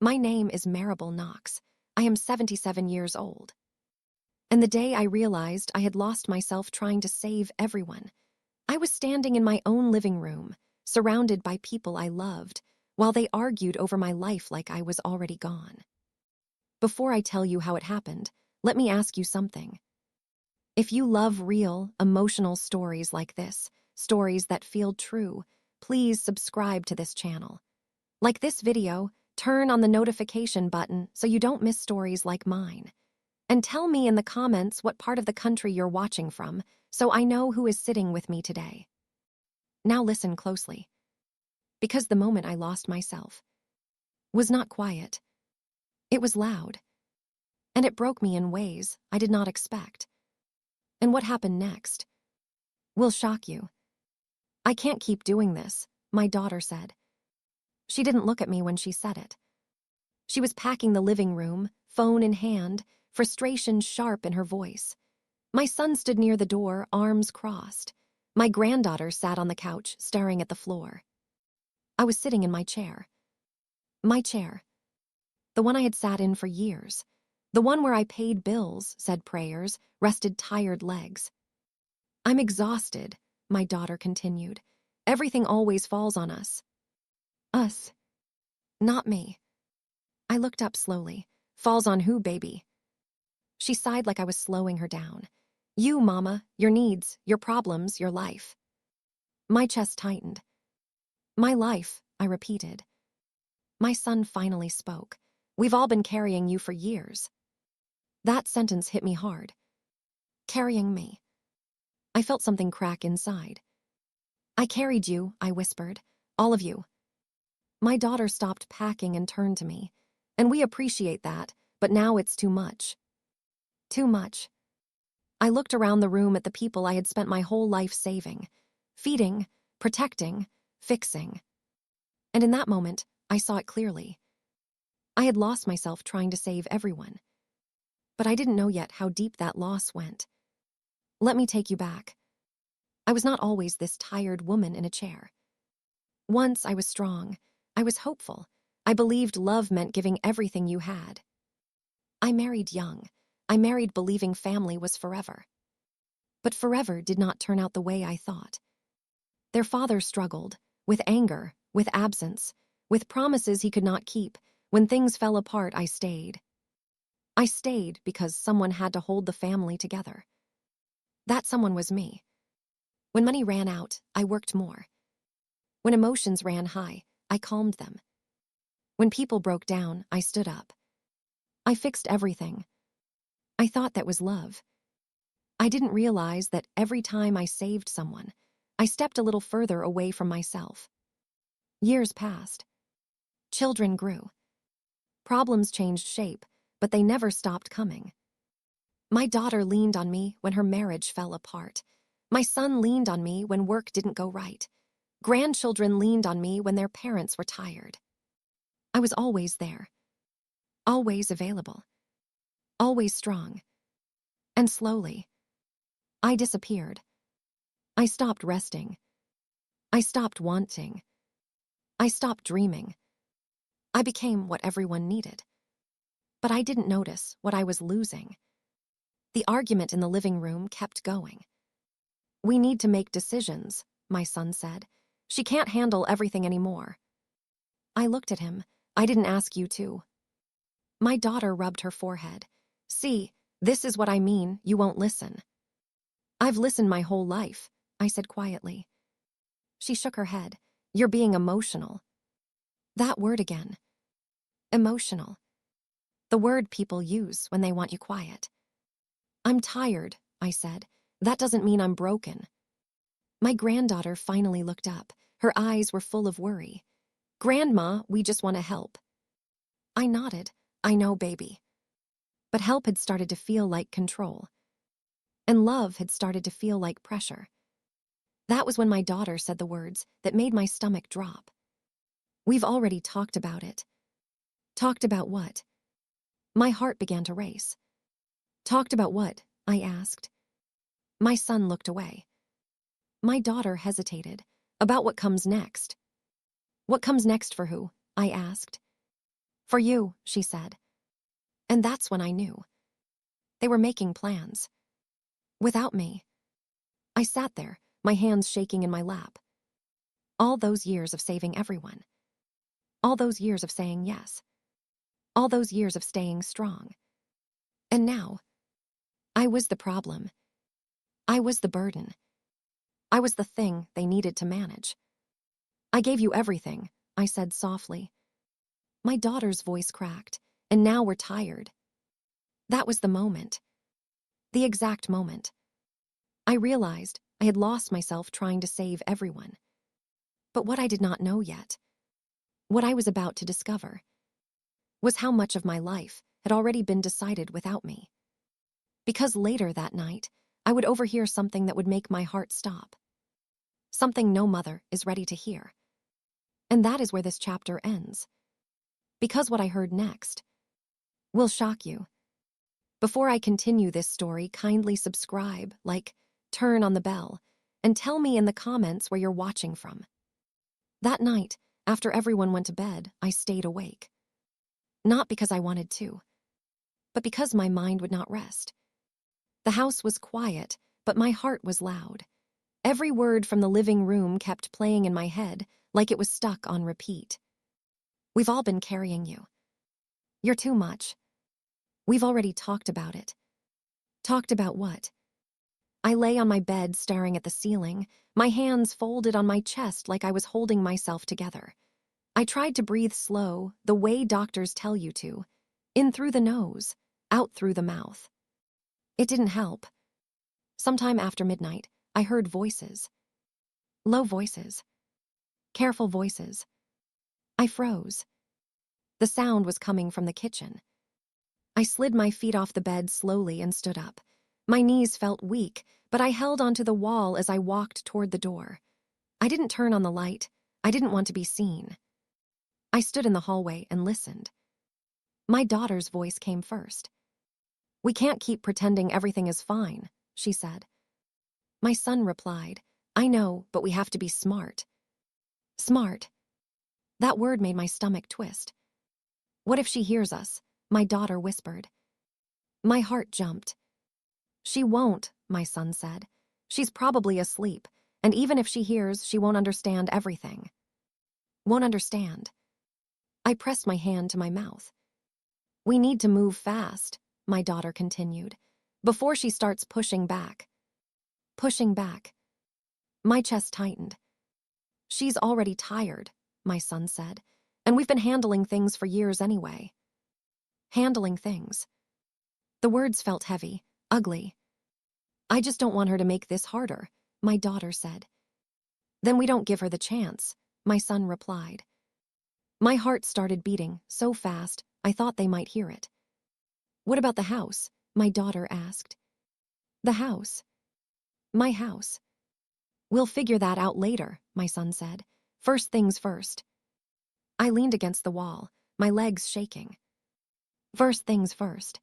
My name is Maribel Knox. I am 77 years old. And the day I realized I had lost myself trying to save everyone, I was standing in my own living room, surrounded by people I loved, while they argued over my life like I was already gone. Before I tell you how it happened, let me ask you something. If you love real, emotional stories like this, stories that feel true, please subscribe to this channel. Like this video, turn on the notification button so you don't miss stories like mine. And tell me in the comments what part of the country you're watching from, so I know who is sitting with me today. Now listen closely. Because the moment I lost myself was not quiet. It was loud. And it broke me in ways I did not expect. And what happened next will shock you. I can't keep doing this, my daughter said. She didn't look at me when she said it. She was packing the living room, phone in hand, frustration sharp in her voice. My son stood near the door, arms crossed. My granddaughter sat on the couch, staring at the floor. I was sitting in my chair. My chair. The one I had sat in for years. The one where I paid bills, said prayers, rested tired legs. I'm exhausted, my daughter continued. Everything always falls on us. Us. Not me. I looked up slowly. Falls on who, baby? She sighed like I was slowing her down. You, Mama, your needs, your problems, your life. My chest tightened. My life, I repeated. My son finally spoke. We've all been carrying you for years. That sentence hit me hard. Carrying me. I felt something crack inside. I carried you, I whispered. All of you. My daughter stopped packing and turned to me. And we appreciate that, but now it's too much. Too much. I looked around the room at the people I had spent my whole life saving, feeding, protecting, fixing. And in that moment, I saw it clearly. I had lost myself trying to save everyone. But I didn't know yet how deep that loss went. Let me take you back. I was not always this tired woman in a chair. Once I was strong. I was hopeful. I believed love meant giving everything you had. I married young. I married believing family was forever. But forever did not turn out the way I thought. Their father struggled, with anger, with absence, with promises he could not keep. When things fell apart, I stayed. I stayed because someone had to hold the family together. That someone was me. When money ran out, I worked more. When emotions ran high, I calmed them. When people broke down, I stood up. I fixed everything. I thought that was love. I didn't realize that every time I saved someone, I stepped a little further away from myself. Years passed. Children grew. Problems changed shape, but they never stopped coming. My daughter leaned on me when her marriage fell apart. My son leaned on me when work didn't go right. Grandchildren leaned on me when their parents were tired. I was always there. Always available. Always strong. And slowly, I disappeared. I stopped resting. I stopped wanting. I stopped dreaming. I became what everyone needed. But I didn't notice what I was losing. The argument in the living room kept going. We need to make decisions, my son said. She can't handle everything anymore. I looked at him. I didn't ask you to. My daughter rubbed her forehead. See, this is what I mean, you won't listen. I've listened my whole life, I said quietly. She shook her head. You're being emotional. That word again. Emotional. The word people use when they want you quiet. I'm tired, I said. That doesn't mean I'm broken. My granddaughter finally looked up. Her eyes were full of worry. Grandma, we just want to help. I nodded. I know, baby. But help had started to feel like control. And love had started to feel like pressure. That was when my daughter said the words that made my stomach drop. We've already talked about it. Talked about what? My heart began to race. Talked about what? I asked. My son looked away. My daughter hesitated. About what comes next. What comes next for who? I asked. For you, she said. And that's when I knew. They were making plans. Without me. I sat there, my hands shaking in my lap. All those years of saving everyone. All those years of saying yes. All those years of staying strong. And now, I was the problem. I was the burden. I was the thing they needed to manage. I gave you everything, I said softly. My daughter's voice cracked, and now we're tired. That was the moment. The exact moment. I realized I had lost myself trying to save everyone. But what I did not know yet, what I was about to discover, was how much of my life had already been decided without me. Because later that night, I would overhear something that would make my heart stop. Something no mother is ready to hear. And that is where this chapter ends. Because what I heard next will shock you. Before I continue this story, kindly subscribe, like, turn on the bell, and tell me in the comments where you're watching from. That night, after everyone went to bed, I stayed awake. Not because I wanted to, but because my mind would not rest. The house was quiet, but my heart was loud. Every word from the living room kept playing in my head like it was stuck on repeat. We've all been carrying you. You're too much. We've already talked about it. Talked about what? I lay on my bed staring at the ceiling, my hands folded on my chest like I was holding myself together. I tried to breathe slow, the way doctors tell you to. In through the nose, out through the mouth. It didn't help. Sometime after midnight, I heard voices. Low voices. Careful voices. I froze. The sound was coming from the kitchen. I slid my feet off the bed slowly and stood up. My knees felt weak, but I held onto the wall as I walked toward the door. I didn't turn on the light. I didn't want to be seen. I stood in the hallway and listened. My daughter's voice came first. We can't keep pretending everything is fine, she said. My son replied, I know, but we have to be smart. Smart. That word made my stomach twist. What if she hears us? My daughter whispered. My heart jumped. She won't, my son said. She's probably asleep, and even if she hears, she won't understand everything. Won't understand. I pressed my hand to my mouth. We need to move fast, my daughter continued, before she starts pushing back. Pushing back. My chest tightened. She's already tired, my son said, and we've been handling things for years anyway. Handling things. The words felt heavy, ugly. I just don't want her to make this harder, my daughter said. Then we don't give her the chance, my son replied. My heart started beating so fast I thought they might hear it. What about the house? My daughter asked. The house. My house. We'll figure that out later, my son said. First things first. I leaned against the wall, my legs shaking. First things first.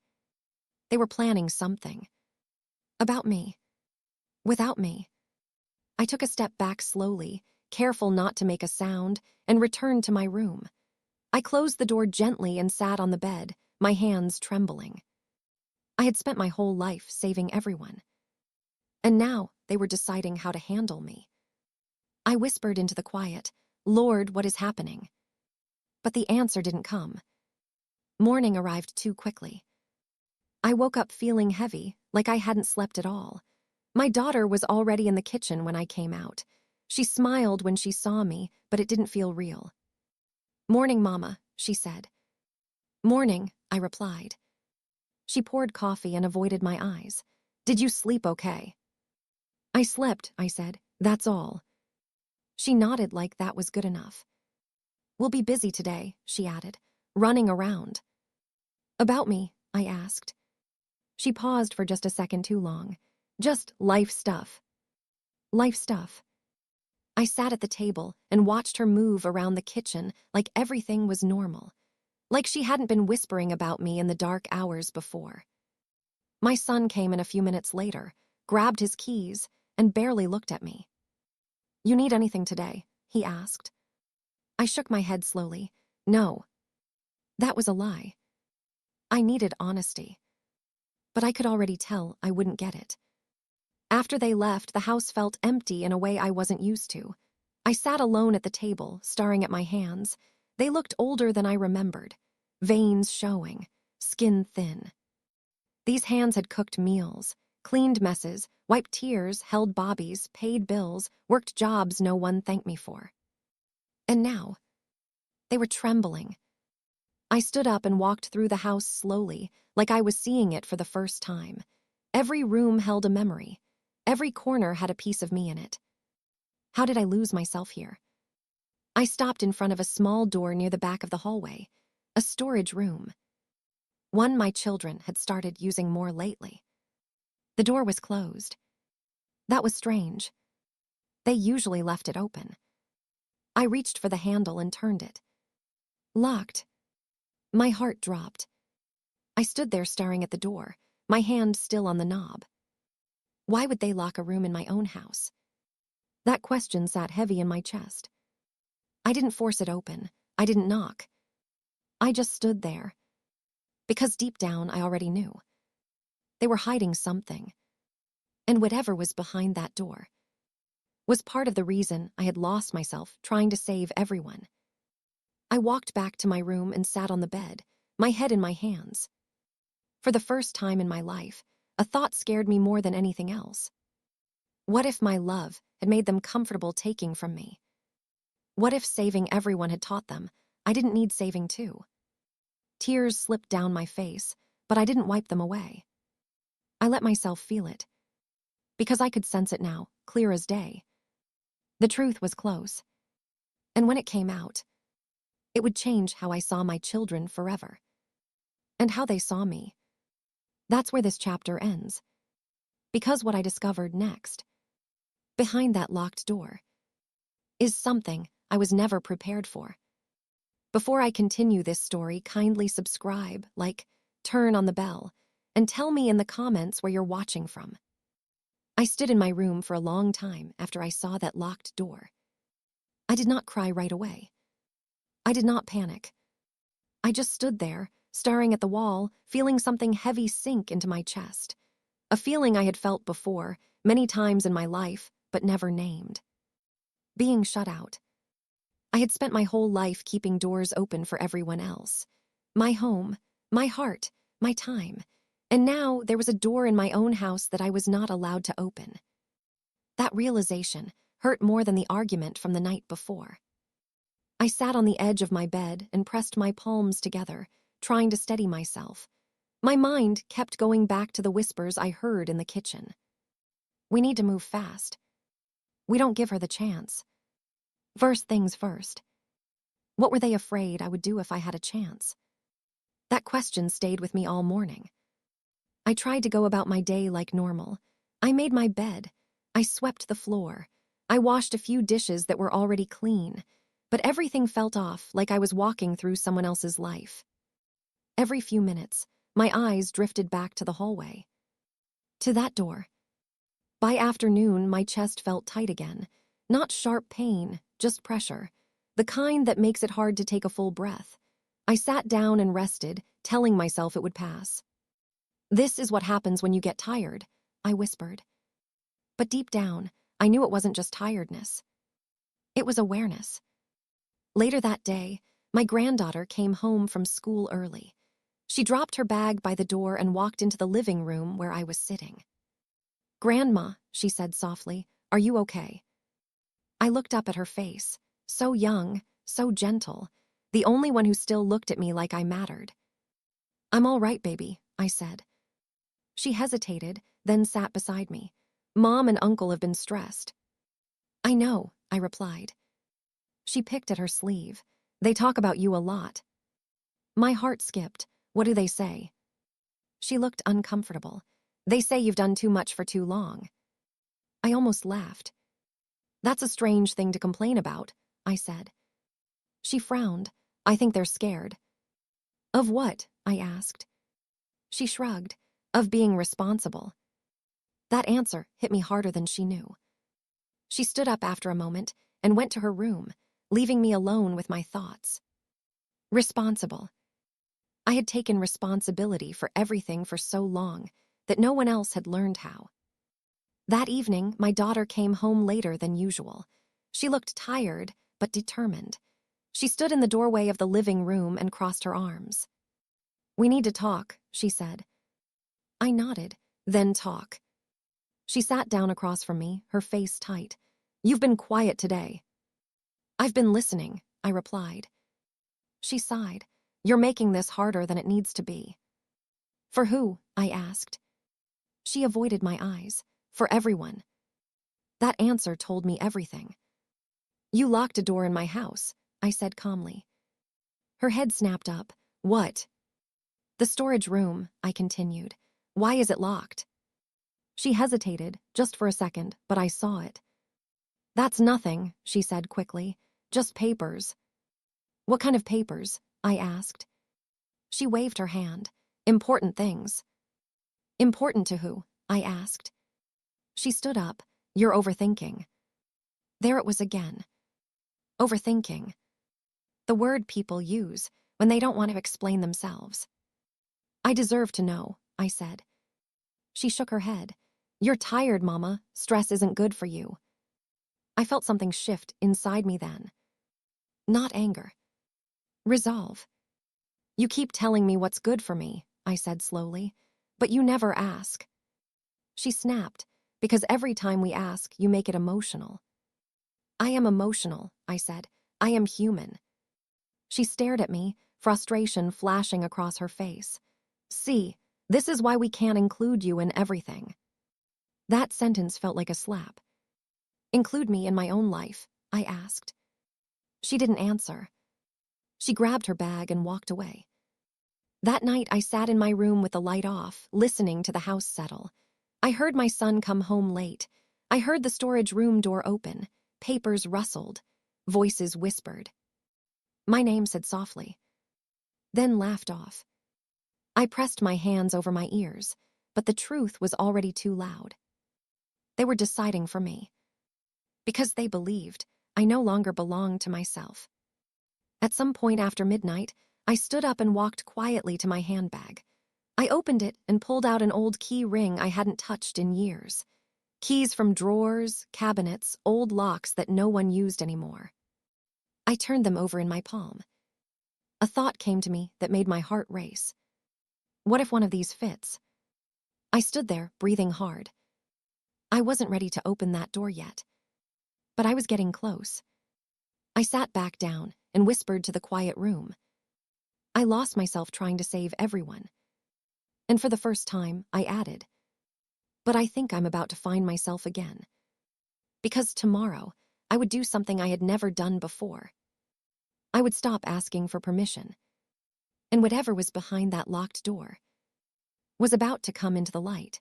They were planning something. About me. Without me. I took a step back slowly, careful not to make a sound, and returned to my room. I closed the door gently and sat on the bed, my hands trembling. I had spent my whole life saving everyone. And now they were deciding how to handle me. I whispered into the quiet, Lord, what is happening? But the answer didn't come. Morning arrived too quickly. I woke up feeling heavy, like I hadn't slept at all. My daughter was already in the kitchen when I came out. She smiled when she saw me, but it didn't feel real. Morning, Mama, she said. Morning, I replied. She poured coffee and avoided my eyes. Did you sleep okay? I slept, I said. That's all. She nodded like that was good enough. We'll be busy today, she added, running around. About me, I asked. She paused for just a second too long. Just life stuff. Life stuff. I sat at the table and watched her move around the kitchen like everything was normal. Like she hadn't been whispering about me in the dark hours before. My son came in a few minutes later, grabbed his keys, and barely looked at me. You need anything today? He asked. I shook my head slowly. No. That was a lie. I needed honesty, but I could already tell I wouldn't get it. After they left, the house felt empty in a way I wasn't used to. I sat alone at the table, staring at my hands. They looked older than I remembered, veins showing, skin thin. These hands had cooked meals, cleaned messes, wiped tears, held bobbies, paid bills, worked jobs no one thanked me for. And now, they were trembling. I stood up and walked through the house slowly, like I was seeing it for the first time. Every room held a memory. Every corner had a piece of me in it. How did I lose myself here? I stopped in front of a small door near the back of the hallway, a storage room. One my children had started using more lately. The door was closed. That was strange. They usually left it open. I reached for the handle and turned it. Locked. My heart dropped. I stood there staring at the door, my hand still on the knob. Why would they lock a room in my own house? That question sat heavy in my chest. I didn't force it open. I didn't knock. I just stood there. Because deep down, I already knew. They were hiding something. And whatever was behind that door was part of the reason I had lost myself trying to save everyone. I walked back to my room and sat on the bed, my head in my hands. For the first time in my life, a thought scared me more than anything else. What if my love had made them comfortable taking from me? What if saving everyone had taught them I didn't need saving too? Tears slipped down my face, but I didn't wipe them away. I let myself feel it, because I could sense it now, clear as day. The truth was close, and when it came out, it would change how I saw my children forever, and how they saw me. That's where this chapter ends, because what I discovered next, behind that locked door, is something I was never prepared for. Before I continue this story, kindly subscribe, like, turn on the bell, and tell me in the comments where you're watching from. I stood in my room for a long time after I saw that locked door. I did not cry right away. I did not panic. I just stood there, staring at the wall, feeling something heavy sink into my chest. A feeling I had felt before, many times in my life, but never named. Being shut out. I had spent my whole life keeping doors open for everyone else. My home, my heart, my time. And now there was a door in my own house that I was not allowed to open. That realization hurt more than the argument from the night before. I sat on the edge of my bed and pressed my palms together, trying to steady myself. My mind kept going back to the whispers I heard in the kitchen. We need to move fast. We don't give her the chance. First things first. What were they afraid I would do if I had a chance? That question stayed with me all morning. I tried to go about my day like normal. I made my bed. I swept the floor. I washed a few dishes that were already clean, but everything felt off, like I was walking through someone else's life. Every few minutes, my eyes drifted back to the hallway. To that door. By afternoon, my chest felt tight again. Not sharp pain, just pressure. The kind that makes it hard to take a full breath. I sat down and rested, telling myself it would pass. This is what happens when you get tired, I whispered. But deep down, I knew it wasn't just tiredness. It was awareness. Later that day, my granddaughter came home from school early. She dropped her bag by the door and walked into the living room where I was sitting. "Grandma," she said softly, "are you okay?" I looked up at her face, so young, so gentle, the only one who still looked at me like I mattered. "I'm all right, baby," I said. She hesitated, then sat beside me. "Mom and Uncle have been stressed." "I know," I replied. She picked at her sleeve. "They talk about you a lot." My heart skipped. "What do they say?" She looked uncomfortable. "They say you've done too much for too long." I almost laughed. "That's a strange thing to complain about," I said. She frowned. "I think they're scared." "Of what?" I asked. She shrugged. "Of being responsible." That answer hit me harder than she knew. She stood up after a moment and went to her room, leaving me alone with my thoughts. Responsible. I had taken responsibility for everything for so long that no one else had learned how. That evening, my daughter came home later than usual. She looked tired, but determined. She stood in the doorway of the living room and crossed her arms. "We need to talk," she said. I nodded. "Then talk." She sat down across from me, her face tight. "You've been quiet today." "I've been listening," I replied. She sighed. "You're making this harder than it needs to be." "For who?" I asked. She avoided my eyes. "For everyone." That answer told me everything. "You locked a door in my house," I said calmly. Her head snapped up. "What?" "The storage room," I continued. "Why is it locked?" She hesitated, just for a second, but I saw it. "That's nothing," she said quickly. "Just papers." "What kind of papers?" I asked. She waved her hand. "Important things." "Important to who?" I asked. She stood up. "You're overthinking." There it was again. Overthinking. The word people use when they don't want to explain themselves. "I deserve to know," I said. She shook her head. "You're tired, Mama. Stress isn't good for you." I felt something shift inside me then. Not anger. Resolve. "You keep telling me what's good for me," I said slowly, "but you never ask." She snapped. "Because every time we ask, you make it emotional." "I am emotional," I said. "I am human." She stared at me, frustration flashing across her face. "See, this is why we can't include you in everything." That sentence felt like a slap. "Include me in my own life?" I asked. She didn't answer. She grabbed her bag and walked away. That night, I sat in my room with the light off, listening to the house settle. I heard my son come home late. I heard the storage room door open. Papers rustled. Voices whispered. My name said softly, then laughed off. I pressed my hands over my ears, but the truth was already too loud. They were deciding for me. Because they believed, I no longer belonged to myself. At some point after midnight, I stood up and walked quietly to my handbag. I opened it and pulled out an old key ring I hadn't touched in years. Keys from drawers, cabinets, old locks that no one used anymore. I turned them over in my palm. A thought came to me that made my heart race. What if one of these fits? I stood there, breathing hard. I wasn't ready to open that door yet, but I was getting close. I sat back down and whispered to the quiet room. I lost myself trying to save everyone. And for the first time, I added, "But I think I'm about to find myself again." Because tomorrow, I would do something I had never done before. I would stop asking for permission. And whatever was behind that locked door was about to come into the light.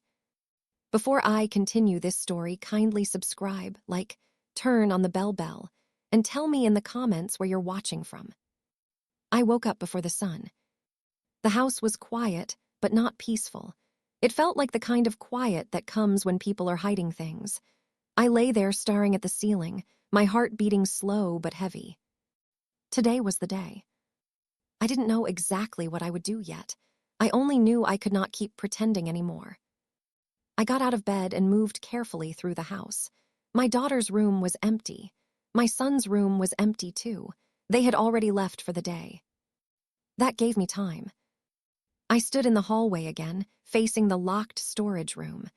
Before I continue this story, kindly subscribe, like, turn on the bell, and tell me in the comments where you're watching from. I woke up before the sun. The house was quiet, but not peaceful. It felt like the kind of quiet that comes when people are hiding things. I lay there staring at the ceiling, my heart beating slow but heavy. Today was the day. I didn't know exactly what I would do yet. I only knew I could not keep pretending anymore. I got out of bed and moved carefully through the house. My daughter's room was empty. My son's room was empty too. They had already left for the day. That gave me time. I stood in the hallway again, facing the locked storage room.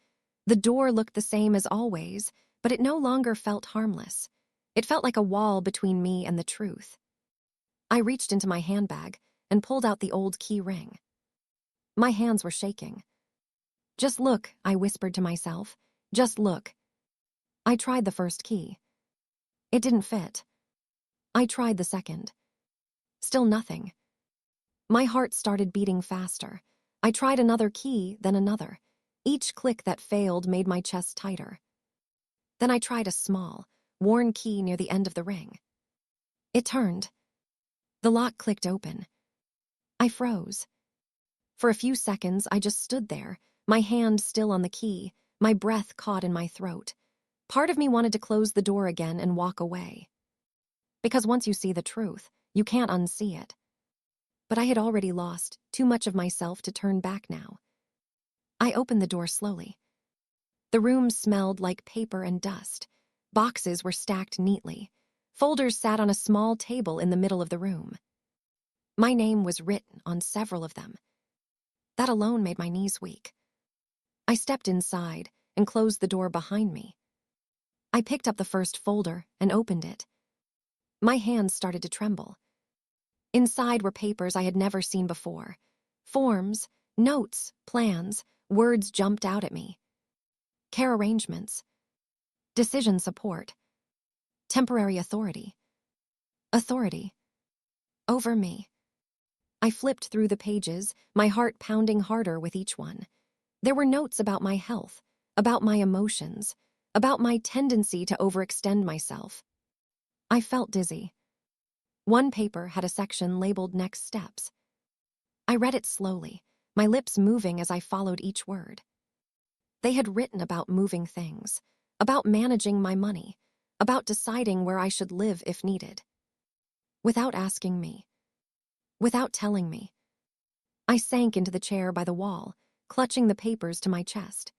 The door looked the same as always, but it no longer felt harmless. It felt like a wall between me and the truth. I reached into my handbag and pulled out the old key ring. My hands were shaking. "Just look," I whispered to myself. "Just look." I tried the first key. It didn't fit. I tried the second. Still nothing. My heart started beating faster. I tried another key, then another. Each click that failed made my chest tighter. Then I tried a small, worn key near the end of the ring. It turned. The lock clicked open. I froze. For a few seconds, I just stood there, my hand still on the key, my breath caught in my throat. Part of me wanted to close the door again and walk away. Because once you see the truth, you can't unsee it. But I had already lost too much of myself to turn back now. I opened the door slowly. The room smelled like paper and dust. Boxes were stacked neatly. Folders sat on a small table in the middle of the room. My name was written on several of them. That alone made my knees weak. I stepped inside and closed the door behind me. I picked up the first folder and opened it. My hands started to tremble. Inside were papers I had never seen before. Forms, notes, plans, words jumped out at me. Care arrangements, decision support, temporary authority. Authority. Over me. I flipped through the pages, my heart pounding harder with each one. There were notes about my health, about my emotions, about my tendency to overextend myself. I felt dizzy. One paper had a section labeled Next Steps. I read it slowly, my lips moving as I followed each word. They had written about moving things, about managing my money, about deciding where I should live if needed. Without asking me, without telling me, I sank into the chair by the wall, clutching the papers to my chest.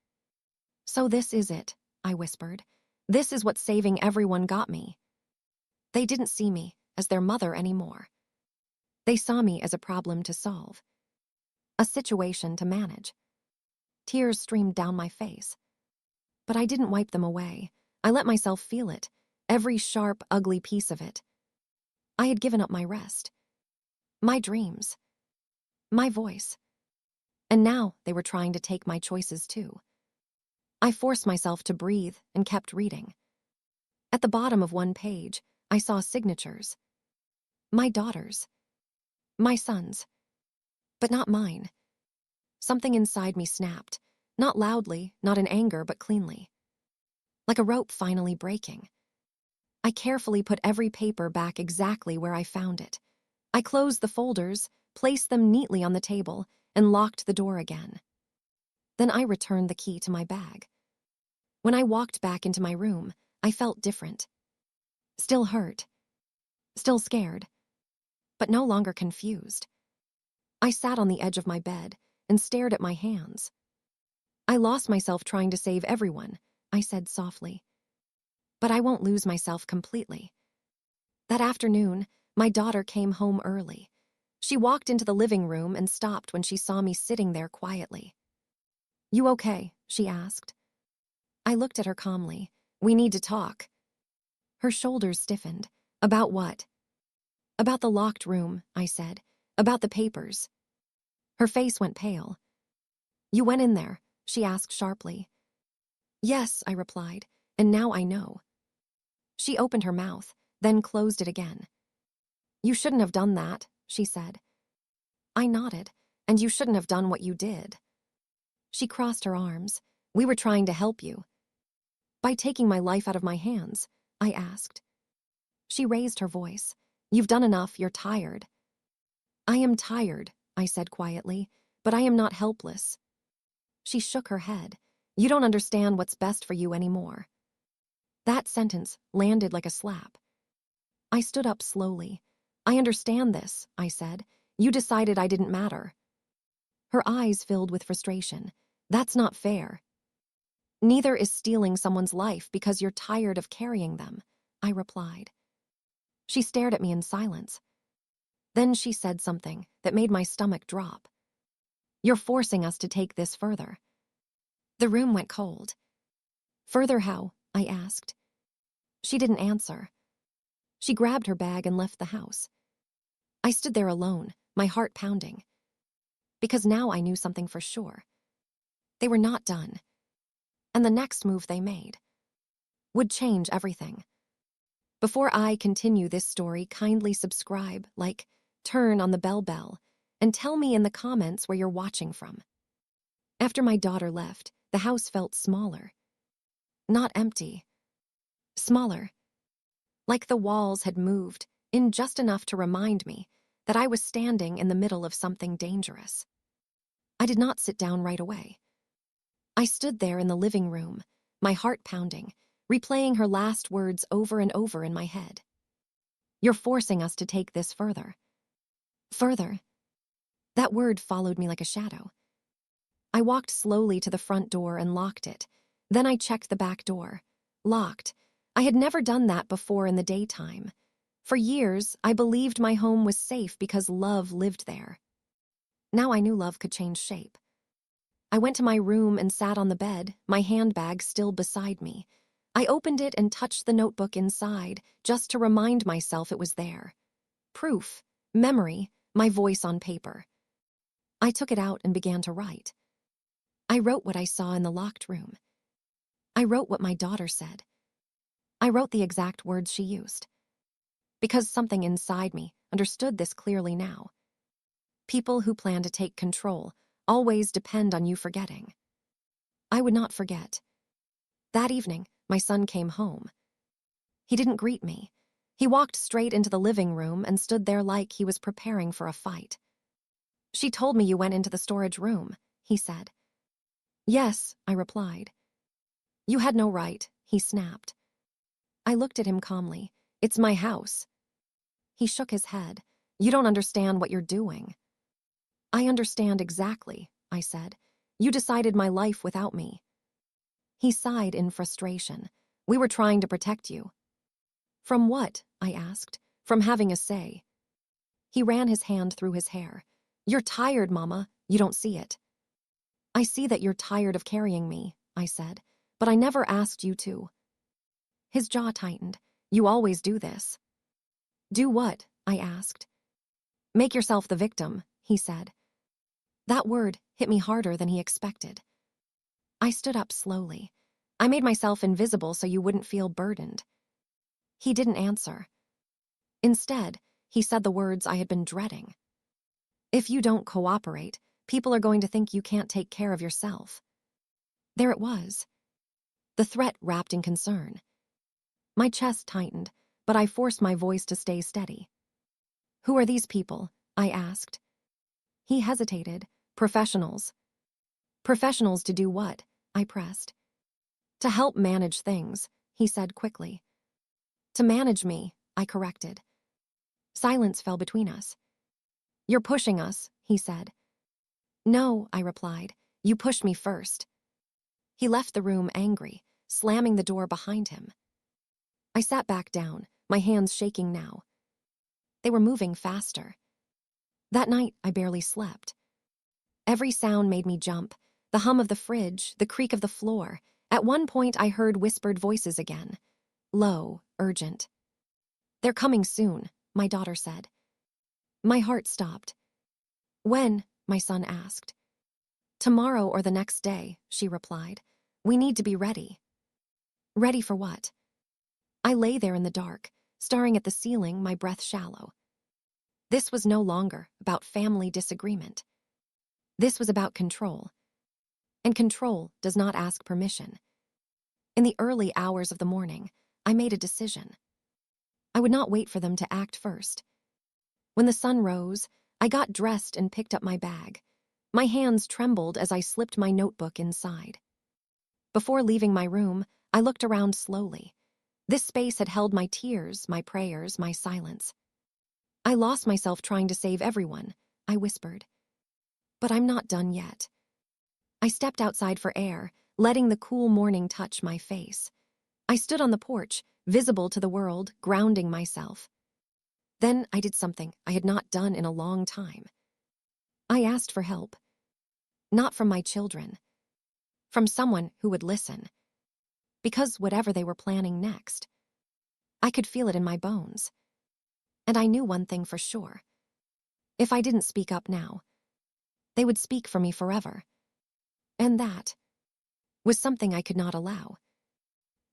So this is it, I whispered. This is what saving everyone got me. They didn't see me as their mother anymore. They saw me as a problem to solve, a situation to manage. Tears streamed down my face. But I didn't wipe them away. I let myself feel it, every sharp, ugly piece of it. I had given up my rest, my dreams, my voice. And now they were trying to take my choices too. I forced myself to breathe and kept reading. At the bottom of one page, I saw signatures. My daughter's. My son's. But not mine. Something inside me snapped, not loudly, not in anger, but cleanly. Like a rope finally breaking. I carefully put every paper back exactly where I found it. I closed the folders, placed them neatly on the table, and locked the door again. Then I returned the key to my bag. When I walked back into my room, I felt different. Still hurt. Still scared. But no longer confused. I sat on the edge of my bed and stared at my hands. I lost myself trying to save everyone, I said softly. But I won't lose myself completely. That afternoon, my daughter came home early. She walked into the living room and stopped when she saw me sitting there quietly. "You okay?" she asked. I looked at her calmly. "We need to talk." Her shoulders stiffened. "About what?" "About the locked room," I said. "About the papers." Her face went pale. "You went in there?" she asked sharply. "Yes," I replied, "and now I know." She opened her mouth, then closed it again. "You shouldn't have done that," she said. I nodded. "And you shouldn't have done what you did." She crossed her arms. "We were trying to help you." "By taking my life out of my hands?" I asked. She raised her voice. "You've done enough, you're tired." "I am tired," I said quietly, "but I am not helpless." She shook her head. "You don't understand what's best for you anymore." That sentence landed like a slap. I stood up slowly. "I understand this," I said. "You decided I didn't matter." Her eyes filled with frustration. "That's not fair." "Neither is stealing someone's life because you're tired of carrying them," I replied. She stared at me in silence. Then she said something that made my stomach drop. "You're forcing us to take this further." The room went cold. "Further how?" I asked. She didn't answer. She grabbed her bag and left the house. I stood there alone, my heart pounding. Because now I knew something for sure. They were not done. And the next move they made would change everything. Before I continue this story, kindly subscribe, like, turn on the bell, and tell me in the comments where you're watching from. After my daughter left, the house felt smaller. Not empty. Smaller. Like the walls had moved in just enough to remind me that I was standing in the middle of something dangerous. I did not sit down right away. I stood there in the living room, my heart pounding, replaying her last words over and over in my head. "You're forcing us to take this further." Further. That word followed me like a shadow. I walked slowly to the front door and locked it. Then I checked the back door. Locked. I had never done that before in the daytime. For years, I believed my home was safe because love lived there. Now I knew love could change shape. I went to my room and sat on the bed, my handbag still beside me. I opened it and touched the notebook inside, just to remind myself it was there. Proof, memory, my voice on paper. I took it out and began to write. I wrote what I saw in the locked room. I wrote what my daughter said. I wrote the exact words she used. Because something inside me understood this clearly now. People who plan to take control always depend on you forgetting. I would not forget. That evening, my son came home. He didn't greet me. He walked straight into the living room and stood there like he was preparing for a fight. "She told me you went into the storage room," he said. "Yes," I replied. "You had no right," he snapped. I looked at him calmly. "It's my house." He shook his head. "You don't understand what you're doing." "I understand exactly," I said. "You decided my life without me." He sighed in frustration. "We were trying to protect you." "From what?" I asked. "From having a say." He ran his hand through his hair. "You're tired, Mama. You don't see it." "I see that you're tired of carrying me," I said, "but I never asked you to." His jaw tightened. "You always do this." "Do what?" I asked. "Make yourself the victim," he said. That word hit me harder than he expected. I stood up slowly. "I made myself invisible so you wouldn't feel burdened." He didn't answer. Instead, he said the words I had been dreading. "If you don't cooperate, people are going to think you can't take care of yourself." There it was. The threat wrapped in concern. My chest tightened, but I forced my voice to stay steady. "Who are these people?" I asked. He hesitated. "Professionals." "Professionals to do what?" I pressed. "To help manage things," he said quickly. "To manage me," I corrected. Silence fell between us. "You're pushing us," he said. "No," I replied. "You pushed me first." He left the room angry, slamming the door behind him. I sat back down, my hands shaking now. They were moving faster. That night, I barely slept. Every sound made me jump. The hum of the fridge, the creak of the floor. At one point, I heard whispered voices again. Low, urgent. "They're coming soon," my daughter said. My heart stopped. "When?" my son asked. "Tomorrow or the next day," she replied. "We need to be ready." Ready for what? I lay there in the dark, staring at the ceiling, my breath shallow. This was no longer about family disagreement. This was about control. And control does not ask permission. In the early hours of the morning, I made a decision. I would not wait for them to act first. When the sun rose, I got dressed and picked up my bag. My hands trembled as I slipped my notebook inside. Before leaving my room, I looked around slowly. This space had held my tears, my prayers, my silence. "I lost myself trying to save everyone," I whispered. "But I'm not done yet." I stepped outside for air, letting the cool morning touch my face. I stood on the porch, visible to the world, grounding myself. Then I did something I had not done in a long time. I asked for help. Not from my children. From someone who would listen. Because whatever they were planning next, I could feel it in my bones. And I knew one thing for sure. If I didn't speak up now, they would speak for me forever. And that was something I could not allow.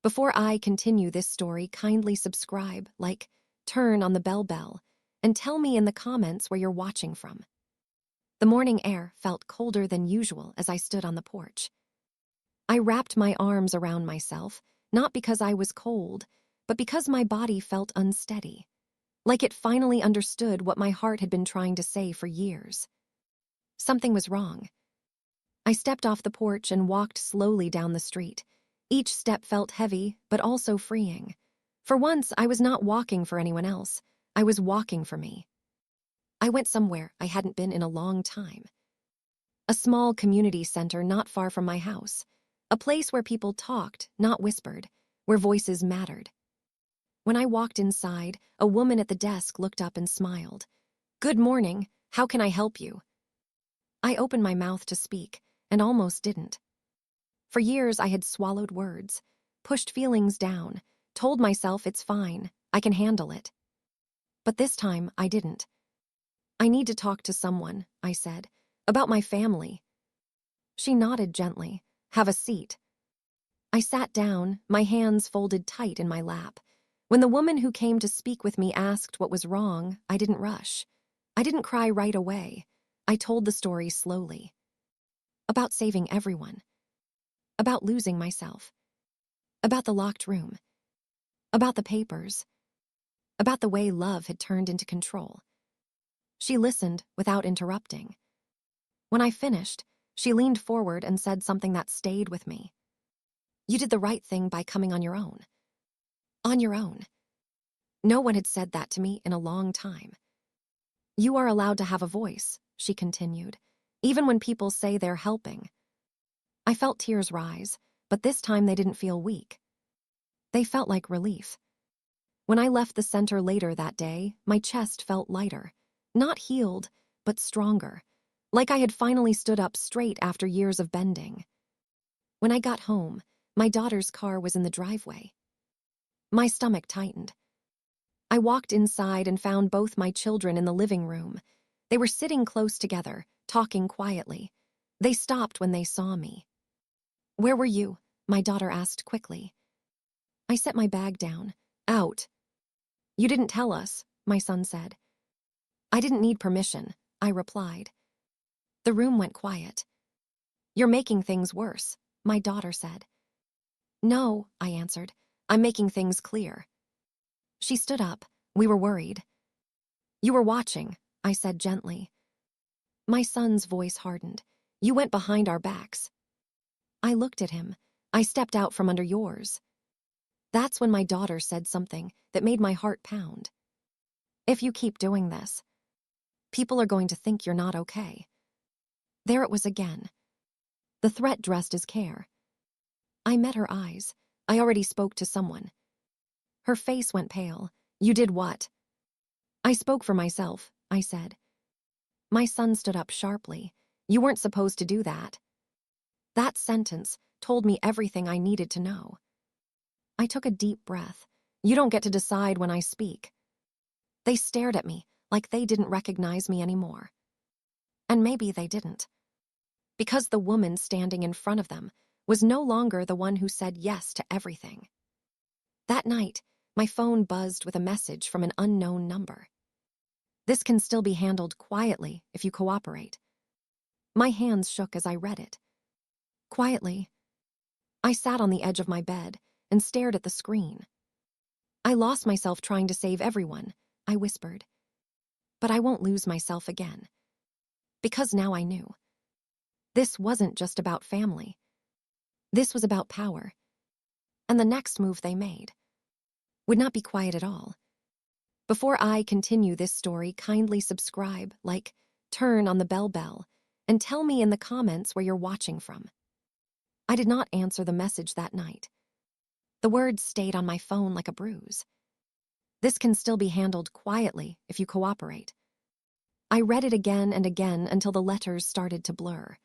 Before I continue this story, kindly subscribe, like, turn on the bell, and tell me in the comments where you're watching from. The morning air felt colder than usual as I stood on the porch. I wrapped my arms around myself, not because I was cold, but because my body felt unsteady, like it finally understood what my heart had been trying to say for years. Something was wrong. I stepped off the porch and walked slowly down the street. Each step felt heavy, but also freeing. For once, I was not walking for anyone else. I was walking for me. I went somewhere I hadn't been in a long time. A small community center not far from my house. A place where people talked, not whispered, where voices mattered. When I walked inside, a woman at the desk looked up and smiled. "Good morning, how can I help you?" I opened my mouth to speak, and almost didn't. For years I had swallowed words, pushed feelings down, told myself it's fine, I can handle it. But this time I didn't. "I need to talk to someone," I said, "about my family." She nodded gently. "Have a seat." I sat down, my hands folded tight in my lap. When the woman who came to speak with me asked what was wrong, I didn't rush. I didn't cry right away. I told the story slowly. About saving everyone. About losing myself. About the locked room. About the papers. About the way love had turned into control. She listened without interrupting. When I finished, she leaned forward and said something that stayed with me. "You did the right thing by coming on your own." On your own. No one had said that to me in a long time. "You are allowed to have a voice," she continued, "even when people say they're helping." I felt tears rise, but this time they didn't feel weak. They felt like relief. When I left the center later that day, my chest felt lighter. Not healed, but stronger. Like I had finally stood up straight after years of bending. When I got home, my daughter's car was in the driveway. My stomach tightened. I walked inside and found both my children in the living room. They were sitting close together, talking quietly. They stopped when they saw me. "Where were you?" my daughter asked quickly. I set my bag down. "Out." "You didn't tell us," my son said. "I didn't need permission," I replied. The room went quiet. "You're making things worse," my daughter said. "No," I answered. "I'm making things clear." She stood up. We were worried. "You were watching," I said gently. My son's voice hardened. "You went behind our backs." I looked at him. "I stepped out from under yours." That's when my daughter said something that made my heart pound. "If you keep doing this, people are going to think you're not okay." There it was again. The threat dressed as care. I met her eyes. I already spoke to someone. Her face went pale. "You did what?" "I spoke for myself," I said. My son stood up sharply. "You weren't supposed to do that." That sentence told me everything I needed to know. I took a deep breath. "You don't get to decide when I speak." They stared at me like they didn't recognize me anymore. And maybe they didn't. Because the woman standing in front of them was no longer the one who said yes to everything. That night, my phone buzzed with a message from an unknown number. "This can still be handled quietly if you cooperate." My hands shook as I read it. Quietly. I sat on the edge of my bed and stared at the screen. "I lost myself trying to save everyone," I whispered. "But I won't lose myself again." Because now I knew. This wasn't just about family. This was about power. And the next move they made would not be quiet at all. Before I continue this story, kindly subscribe, like, turn on the bell, and tell me in the comments where you're watching from. I did not answer the message that night. The words stayed on my phone like a bruise. "This can still be handled quietly if you cooperate." I read it again and again until the letters started to blur.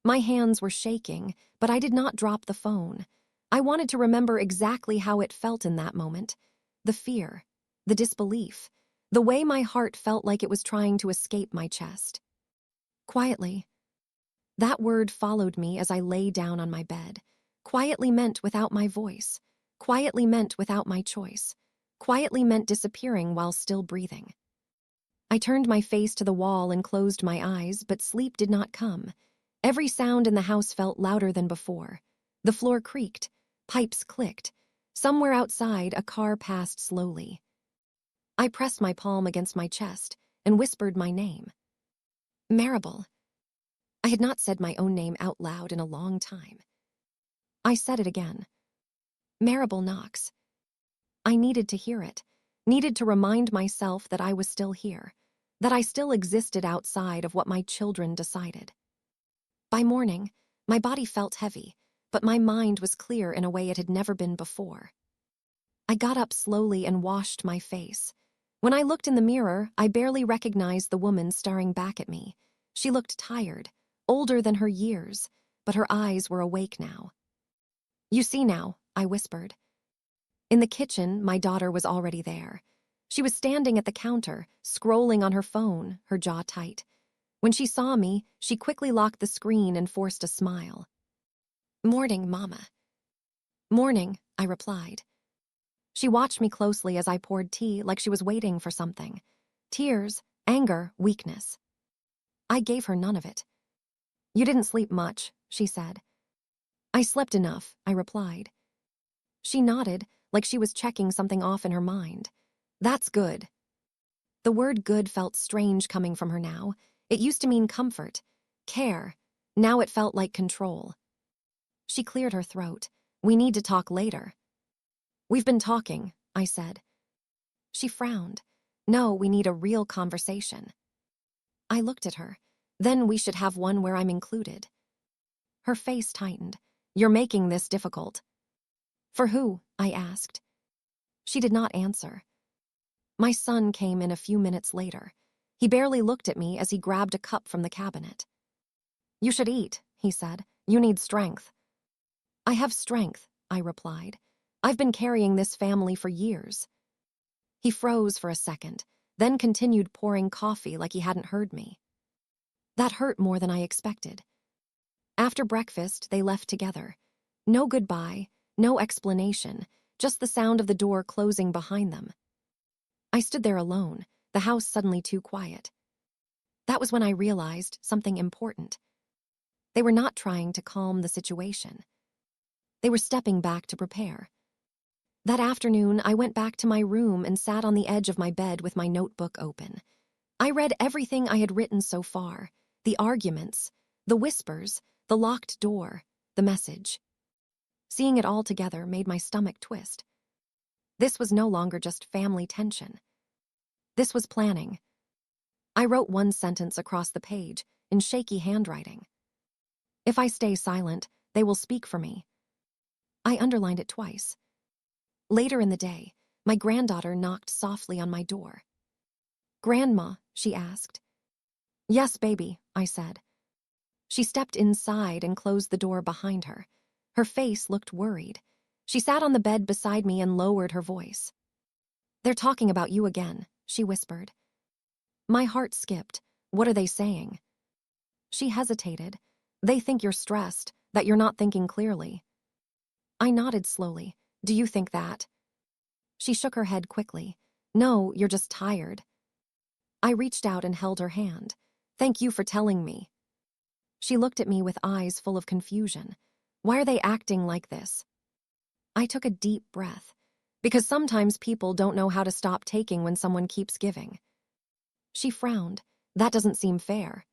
My hands were shaking, but I did not drop the phone. I wanted to remember exactly how it felt in that moment. The fear, the disbelief, the way my heart felt like it was trying to escape my chest. Quietly. That word followed me as I lay down on my bed. Quietly meant without my voice. Quietly meant without my choice. Quietly meant disappearing while still breathing. I turned my face to the wall and closed my eyes, but sleep did not come. Every sound in the house felt louder than before. The floor creaked. Pipes clicked. Somewhere outside, a car passed slowly. I pressed my palm against my chest and whispered my name. Maribel. I had not said my own name out loud in a long time. I said it again. Maribel Knox. I needed to hear it, needed to remind myself that I was still here. that I still existed outside of what my children decided. By morning, my body felt heavy, but my mind was clear in a way it had never been before. I got up slowly and washed my face. When I looked in the mirror, I barely recognized the woman staring back at me. She looked tired, older than her years, but her eyes were awake now. "You see now," I whispered. In the kitchen, my daughter was already there. She was standing at the counter, scrolling on her phone, her jaw tight. When she saw me, she quickly locked the screen and forced a smile. "Morning, Mama." "Morning," I replied. She watched me closely as I poured tea like she was waiting for something. Tears, anger, weakness. I gave her none of it. "You didn't sleep much," she said. "I slept enough," I replied. She nodded, like she was checking something off in her mind. "That's good." The word good felt strange coming from her now. It used to mean comfort, care. Now it felt like control. She cleared her throat. "We need to talk later." "We've been talking," I said. She frowned. "No, we need a real conversation." I looked at her. "Then we should have one where I'm included." Her face tightened. "You're making this difficult." "For who?" I asked. She did not answer. My son came in a few minutes later. He barely looked at me as he grabbed a cup from the cabinet. "You should eat," he said. "You need strength." "I have strength," I replied. "I've been carrying this family for years." He froze for a second, then continued pouring coffee like he hadn't heard me. That hurt more than I expected. After breakfast, they left together. No goodbye, no explanation, just the sound of the door closing behind them. I stood there alone, the house suddenly too quiet. That was when I realized something important. They were not trying to calm the situation. They were stepping back to prepare. That afternoon, I went back to my room and sat on the edge of my bed with my notebook open. I read everything I had written so far, the arguments, the whispers, the locked door, the message. Seeing it all together made my stomach twist. This was no longer just family tension. This was planning. I wrote one sentence across the page in shaky handwriting. "If I stay silent, they will speak for me." I underlined it twice. Later in the day, my granddaughter knocked softly on my door. "Grandma," she asked. "Yes, baby," I said. She stepped inside and closed the door behind her. Her face looked worried. She sat on the bed beside me and lowered her voice. "They're talking about you again," she whispered. My heart skipped. "What are they saying?" She hesitated. "They think you're stressed, that you're not thinking clearly." I nodded slowly. "Do you think that?" She shook her head quickly. "No, you're just tired." I reached out and held her hand. "Thank you for telling me." She looked at me with eyes full of confusion. "Why are they acting like this?" I took a deep breath. "Because sometimes people don't know how to stop taking when someone keeps giving." She frowned. "That doesn't seem fair."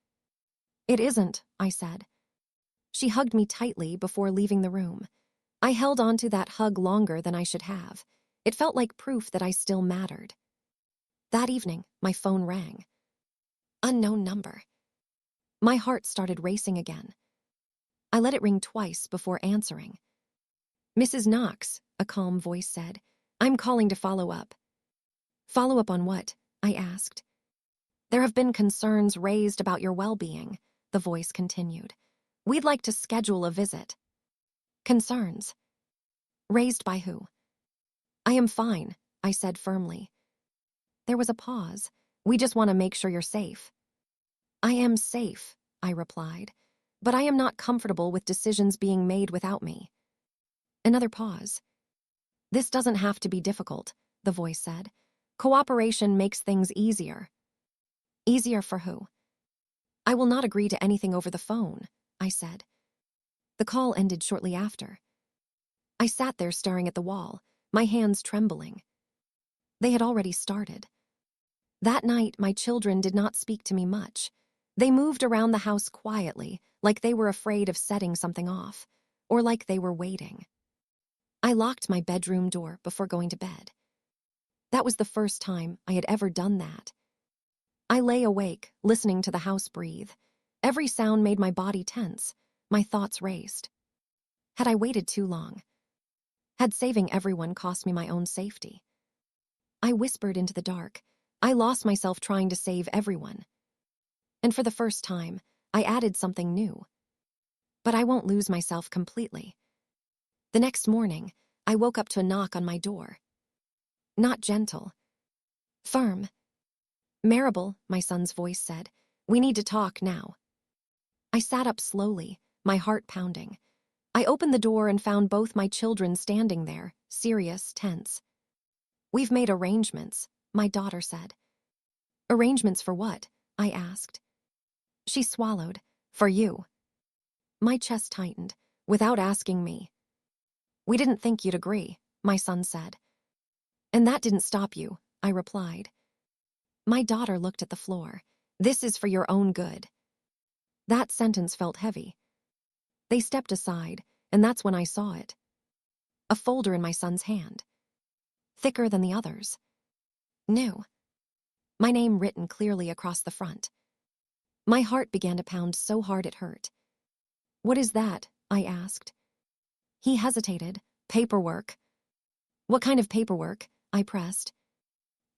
"It isn't," I said. She hugged me tightly before leaving the room. I held on to that hug longer than I should have. It felt like proof that I still mattered. That evening, my phone rang. Unknown number. My heart started racing again. I let it ring twice before answering. "Mrs. Knox," a calm voice said. "I'm calling to follow up." "Follow up on what?" I asked. "There have been concerns raised about your well-being," the voice continued. "We'd like to schedule a visit." "Concerns? Raised by who?" "I am fine," I said firmly. There was a pause. "We just want to make sure you're safe." "I am safe," I replied, "but I am not comfortable with decisions being made without me." Another pause. "This doesn't have to be difficult," the voice said. "Cooperation makes things easier." "Easier for who?" "I will not agree to anything over the phone," I said. The call ended shortly after. I sat there staring at the wall, my hands trembling. They had already started. That night, my children did not speak to me much. They moved around the house quietly, like they were afraid of setting something off, or like they were waiting. I locked my bedroom door before going to bed. That was the first time I had ever done that. I lay awake, listening to the house breathe. Every sound made my body tense. My thoughts raced. Had I waited too long? Had saving everyone cost me my own safety? I whispered into the dark. I lost myself trying to save everyone. And for the first time, I added something new. But I won't lose myself completely. The next morning, I woke up to a knock on my door. Not gentle. Firm. "Marable," my son's voice said. "We need to talk now." I sat up slowly, my heart pounding. I opened the door and found both my children standing there, serious, tense. "We've made arrangements," my daughter said. "Arrangements for what?" I asked. She swallowed. "For you." My chest tightened, without asking me. "We didn't think you'd agree," my son said. "And that didn't stop you," I replied. My daughter looked at the floor. "This is for your own good." That sentence felt heavy. They stepped aside, and that's when I saw it. A folder in my son's hand. Thicker than the others. New. My name written clearly across the front. My heart began to pound so hard it hurt. "What is that?" I asked. He hesitated. "Paperwork." "What kind of paperwork?" I pressed.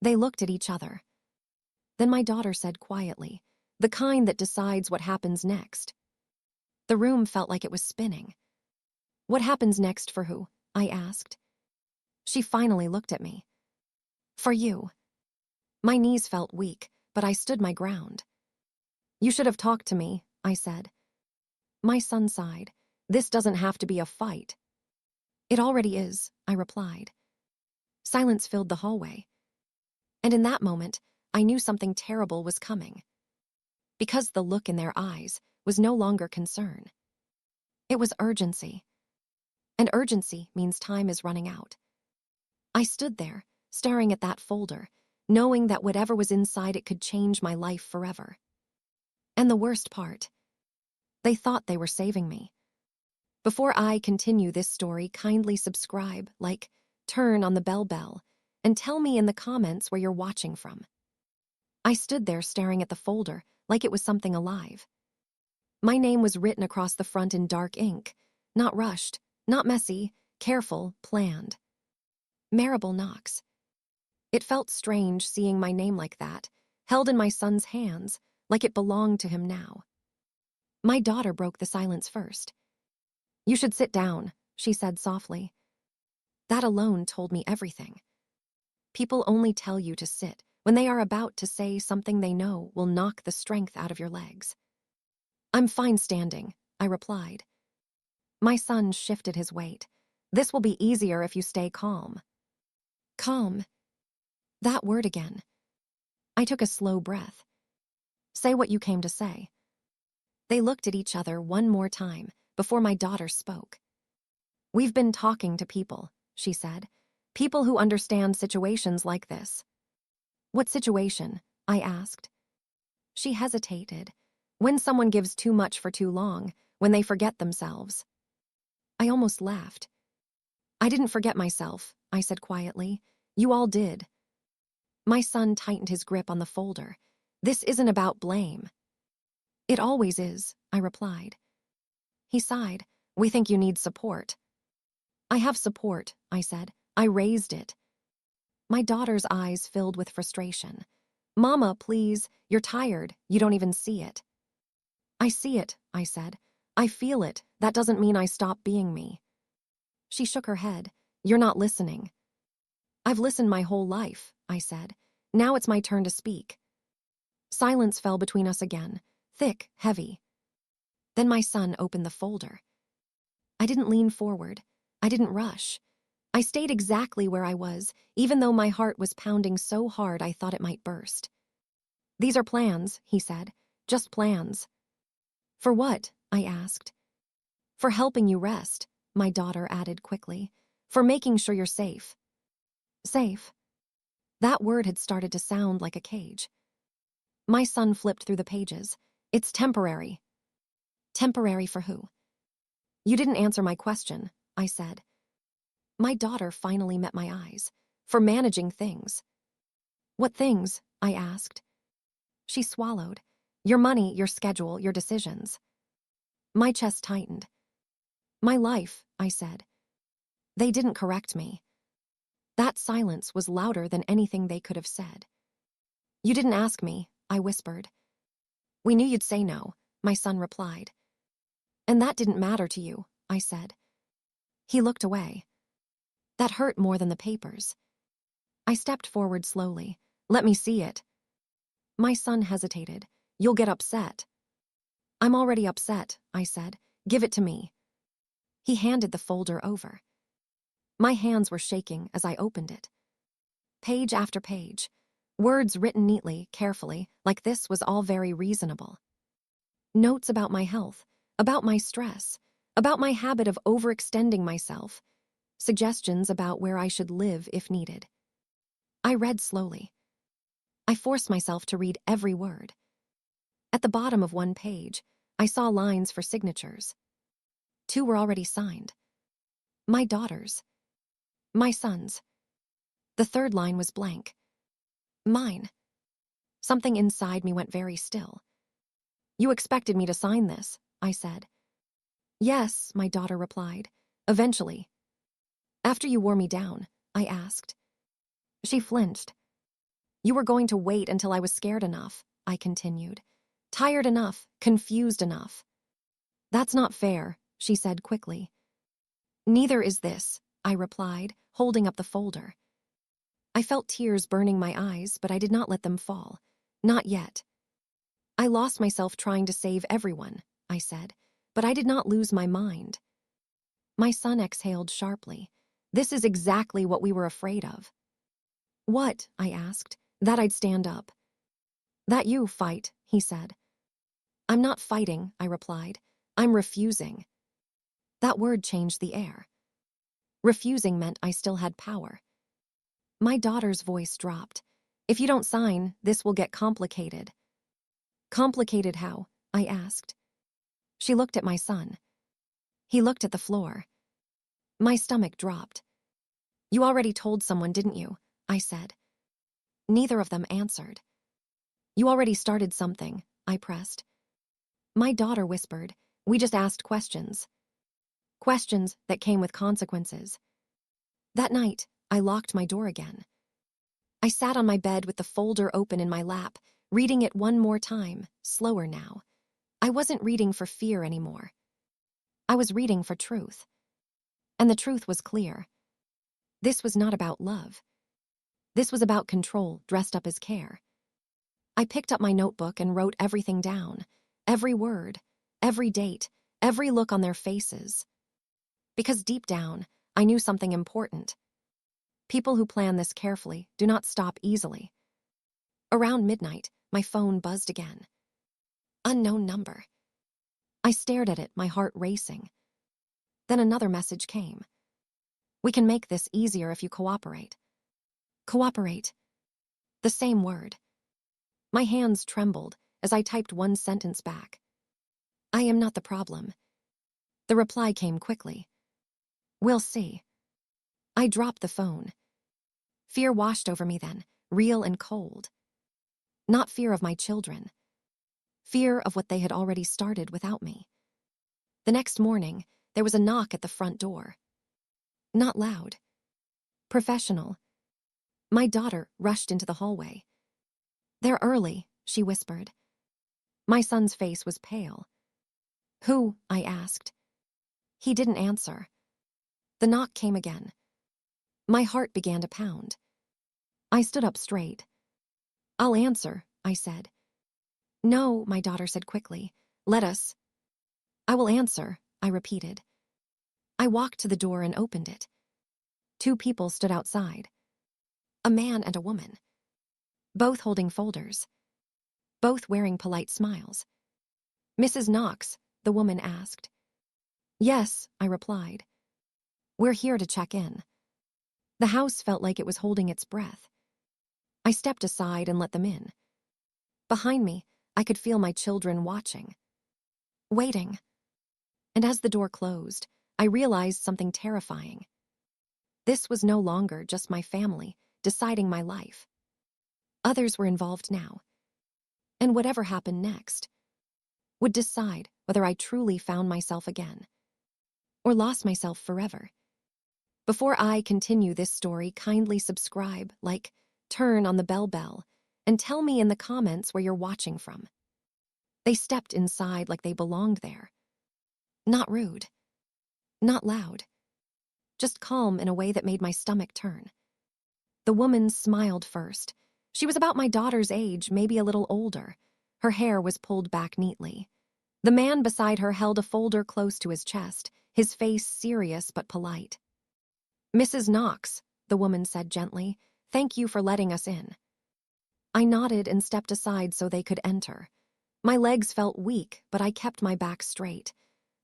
They looked at each other. Then my daughter said quietly, "The kind that decides what happens next." The room felt like it was spinning. "What happens next for who?" I asked. She finally looked at me. "For you." My knees felt weak, but I stood my ground. "You should have talked to me," I said. My son sighed. "This doesn't have to be a fight." "It already is," I replied. Silence filled the hallway. And in that moment, I knew something terrible was coming. Because the look in their eyes was no longer concern. It was urgency. And urgency means time is running out. I stood there, staring at that folder, knowing that whatever was inside it could change my life forever. And the worst part, they thought they were saving me. Before I continue this story, kindly subscribe, like, turn on the bell, and tell me in the comments where you're watching from. I stood there staring at the folder like it was something alive. My name was written across the front in dark ink, not rushed, not messy, careful, planned. Marable Knox. It felt strange seeing my name like that, held in my son's hands, like it belonged to him now. My daughter broke the silence first. "You should sit down," she said softly. That alone told me everything. People only tell you to sit when they are about to say something they know will knock the strength out of your legs. "I'm fine standing," I replied. My son shifted his weight. "This will be easier if you stay calm." Calm. That word again. I took a slow breath. "Say what you came to say." They looked at each other one more time before my daughter spoke. "We've been talking to people," she said. "People who understand situations like this." "What situation?" I asked. She hesitated. "When someone gives too much for too long, when they forget themselves." I almost laughed. "I didn't forget myself," I said quietly. "You all did." My son tightened his grip on the folder. "This isn't about blame." "It always is," I replied. He sighed. "We think you need support." "I have support," I said. "I raised it." My daughter's eyes filled with frustration. "Mama, please, you're tired. You don't even see it." "I see it," I said. "I feel it. That doesn't mean I stop being me." She shook her head. "You're not listening." "I've listened my whole life," I said. "Now it's my turn to speak." Silence fell between us again, thick, heavy. Then my son opened the folder. I didn't lean forward. I didn't rush. I stayed exactly where I was, even though my heart was pounding so hard I thought it might burst. "These are plans," he said. "Just plans." "For what?" I asked. "For helping you rest," my daughter added quickly. "For making sure you're safe." Safe. That word had started to sound like a cage. My son flipped through the pages. "It's temporary." "Temporary for who?" "You didn't answer my question," I said. My daughter finally met my eyes. "For managing things." "What things?" I asked. She swallowed. Your money, your schedule, your decisions. My chest tightened. My life, I said. They didn't correct me. That silence was louder than anything they could have said. You didn't ask me, I whispered. We knew you'd say no, my son replied. And that didn't matter to you, I said. He looked away. That hurt more than the papers. I stepped forward slowly. Let me see it. My son hesitated. You'll get upset. I'm already upset, I said. Give it to me. He handed the folder over. My hands were shaking as I opened it. Page after page. Words written neatly, carefully, like this was all very reasonable. Notes about my health, about my stress, about my habit of overextending myself, suggestions about where I should live if needed. I read slowly. I forced myself to read every word. At the bottom of one page, I saw lines for signatures. 2 were already signed. My daughter's. My son's. The 3rd line was blank. Mine. Something inside me went very still. You expected me to sign this, I said. Yes, my daughter replied. Eventually. After you wore me down, I asked. She flinched. You were going to wait until I was scared enough, I continued. Tired enough, confused enough. That's not fair, she said quickly. Neither is this, I replied, holding up the folder. I felt tears burning my eyes, but I did not let them fall. Not yet. I lost myself trying to save everyone, I said, but I did not lose my mind. My son exhaled sharply. This is exactly what we were afraid of. What? I asked. That I'd stand up. That you fight, he said. I'm not fighting, I replied. I'm refusing. That word changed the air. Refusing meant I still had power. My daughter's voice dropped. If you don't sign, this will get complicated. Complicated how? I asked. She looked at my son. He looked at the floor. My stomach dropped. You already told someone, didn't you? I said. Neither of them answered. You already started something, I pressed. My daughter whispered, we just asked questions. Questions that came with consequences. That night, I locked my door again. I sat on my bed with the folder open in my lap, reading it one more time, slower now. I wasn't reading for fear anymore. I was reading for truth. And the truth was clear. This was not about love. This was about control dressed up as care. I picked up my notebook and wrote everything down. Every word, every date, every look on their faces. Because deep down, I knew something important. People who plan this carefully do not stop easily. Around midnight, my phone buzzed again. Unknown number. I stared at it, my heart racing. Then another message came. We can make this easier if you cooperate. Cooperate. The same word. My hands trembled as I typed one sentence back. I am not the problem. The reply came quickly. We'll see. I dropped the phone. Fear washed over me then, real and cold. Not fear of my children. Fear of what they had already started without me. The next morning, there was a knock at the front door. Not loud. Professional. My daughter rushed into the hallway. They're early, she whispered. My son's face was pale. Who? I asked. He didn't answer. The knock came again. My heart began to pound. I stood up straight. I'll answer, I said. No, my daughter said quickly. Let us. I will answer, I repeated. I walked to the door and opened it. 2 people stood outside. A man and a woman. Both holding folders. Both wearing polite smiles. Mrs. Knox, the woman asked. Yes, I replied. We're here to check in. The house felt like it was holding its breath. I stepped aside and let them in. Behind me, I could feel my children watching. Waiting. And as the door closed, I realized something terrifying. This was no longer just my family deciding my life. Others were involved now. And whatever happened next would decide whether I truly found myself again or lost myself forever. Before I continue this story, kindly subscribe, like, turn on the bell, and tell me in the comments where you're watching from. They stepped inside like they belonged there. Not rude, not loud, just calm in a way that made my stomach turn. The woman smiled first. She was about my daughter's age, maybe a little older. Her hair was pulled back neatly. The man beside her held a folder close to his chest, his face serious but polite. "Mrs. Knox," the woman said gently, "thank you for letting us in." I nodded and stepped aside so they could enter. My legs felt weak, but I kept my back straight.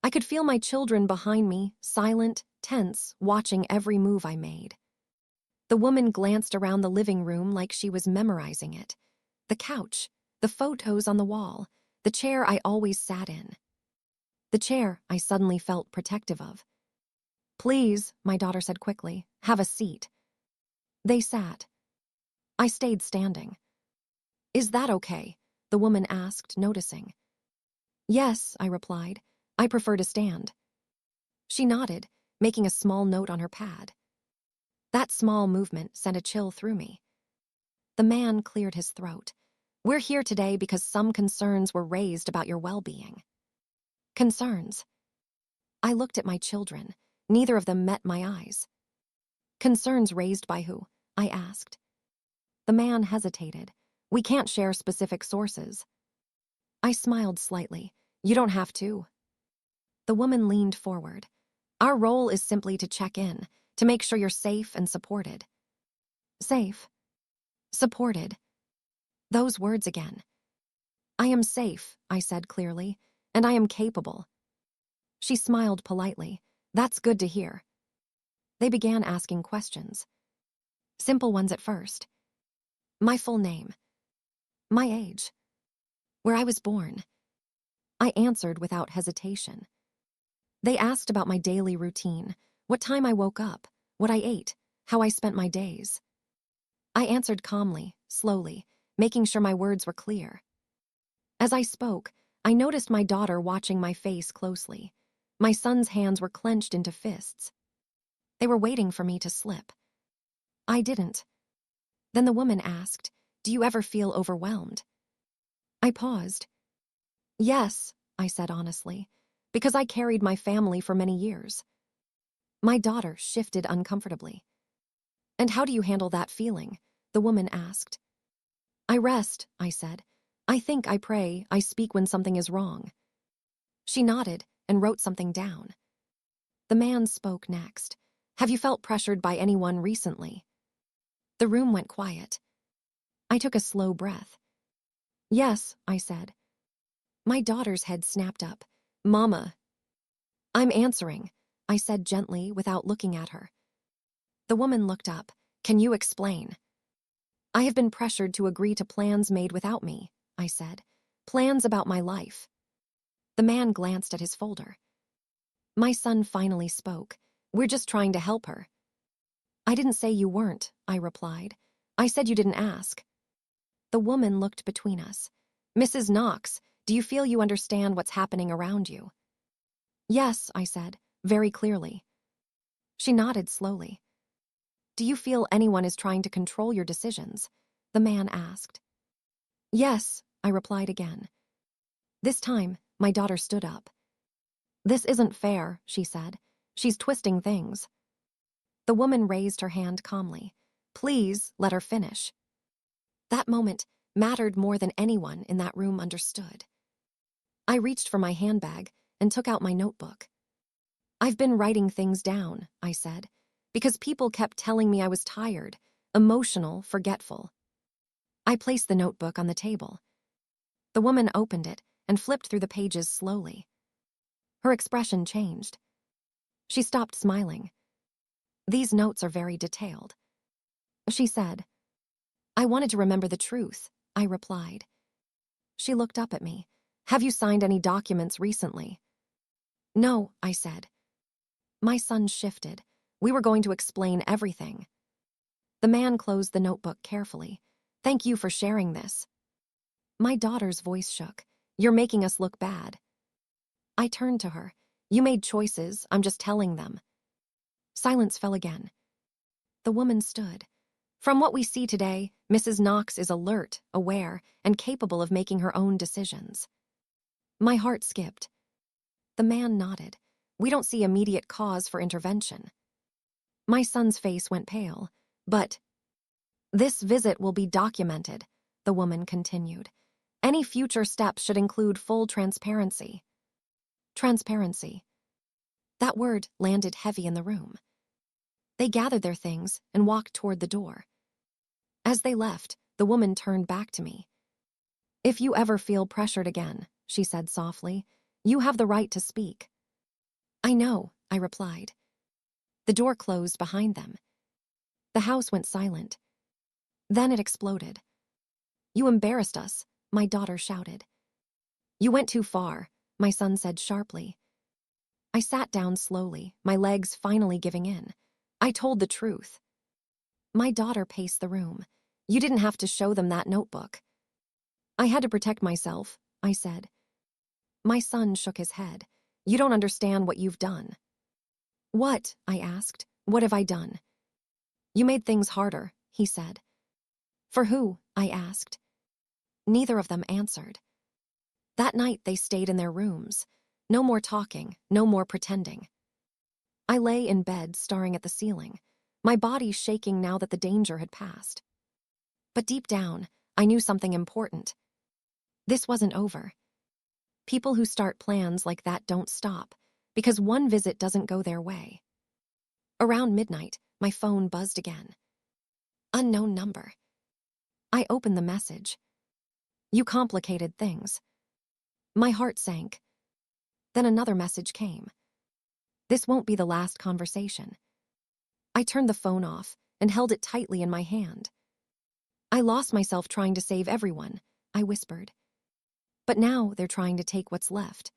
I could feel my children behind me, silent, tense, watching every move I made. The woman glanced around the living room like she was memorizing it. The couch, the photos on the wall, the chair I always sat in. The chair I suddenly felt protective of. "Please," my daughter said quickly, "have a seat." They sat. I stayed standing. "Is that okay?" the woman asked, noticing. "Yes," I replied. "I prefer to stand." She nodded, making a small note on her pad. That small movement sent a chill through me. The man cleared his throat. "We're here today because some concerns were raised about your well-being." Concerns? I looked at my children. Neither of them met my eyes. "Concerns raised by who?" I asked. The man hesitated. "We can't share specific sources." I smiled slightly. "You don't have to." The woman leaned forward. "Our role is simply to check in, to make sure you're safe and supported." Safe. Supported. Those words again. "I am safe," I said clearly, "and I am capable." She smiled politely. "That's good to hear." They began asking questions. Simple ones at first. My full name. My age. Where I was born. I answered without hesitation. They asked about my daily routine, what time I woke up, what I ate, how I spent my days. I answered calmly, slowly, making sure my words were clear. As I spoke, I noticed my daughter watching my face closely. My son's hands were clenched into fists. They were waiting for me to slip. I didn't. Then the woman asked, "Do you ever feel overwhelmed?" I paused. "Yes," I said honestly, "because I carried my family for many years." My daughter shifted uncomfortably. "And how do you handle that feeling?" the woman asked. "I rest," I said. "I think, I pray, I speak when something is wrong." She nodded and wrote something down. The man spoke next. "Have you felt pressured by anyone recently?" The room went quiet. I took a slow breath. "Yes," I said. My daughter's head snapped up. "Mama." "I'm answering," I said gently without looking at her. The woman looked up. "Can you explain?" "I have been pressured to agree to plans made without me," I said. "Plans about my life." The man glanced at his folder. My son finally spoke. "We're just trying to help her." "I didn't say you weren't," I replied. "I said you didn't ask." The woman looked between us. "Mrs. Knox, do you feel you understand what's happening around you?" "Yes," I said, very clearly. She nodded slowly. "Do you feel anyone is trying to control your decisions?" the man asked. "Yes," I replied again. This time, my daughter stood up. "This isn't fair," she said. "She's twisting things." The woman raised her hand calmly. "Please, let her finish." That moment mattered more than anyone in that room understood. I reached for my handbag and took out my notebook. "I've been writing things down," I said, "because people kept telling me I was tired, emotional, forgetful." I placed the notebook on the table. The woman opened it and flipped through the pages slowly. Her expression changed. She stopped smiling. "These notes are very detailed," she said. "I wanted to remember the truth," I replied. She looked up at me. "Have you signed any documents recently?" "No," I said. My son shifted. We were going to explain everything. The man closed the notebook carefully. "Thank you for sharing this." My daughter's voice shook. You're making us look bad. I turned to her. You made choices, I'm just telling them. Silence fell again. The woman stood. From what we see today, Mrs. Knox is alert, aware, and capable of making her own decisions. My heart skipped. The man nodded. We don't see immediate cause for intervention. My son's face went pale. But this visit will be documented, the woman continued. Any future steps should include full transparency. Transparency. That word landed heavy in the room. They gathered their things and walked toward the door. As they left, the woman turned back to me. If you ever feel pressured again, she said softly, you have the right to speak. I know, I replied. The door closed behind them. The house went silent. Then it exploded. You embarrassed us, my daughter shouted. You went too far, my son said sharply. I sat down slowly, my legs finally giving in. I told the truth. My daughter paced the room. You didn't have to show them that notebook. I had to protect myself, I said. My son shook his head. You don't understand what you've done. What? I asked. What have I done? You made things harder, he said. For who? I asked. Neither of them answered. That night they stayed in their rooms. No more talking, no more pretending. I lay in bed staring at the ceiling, my body shaking now that the danger had passed. But deep down, I knew something important. This wasn't over. People who start plans like that don't stop, because one visit doesn't go their way. Around midnight, my phone buzzed again. Unknown number. I opened the message. You complicated things. My heart sank. Then another message came. This won't be the last conversation. I turned the phone off and held it tightly in my hand. I lost myself trying to save everyone, I whispered. But now they're trying to take what's left.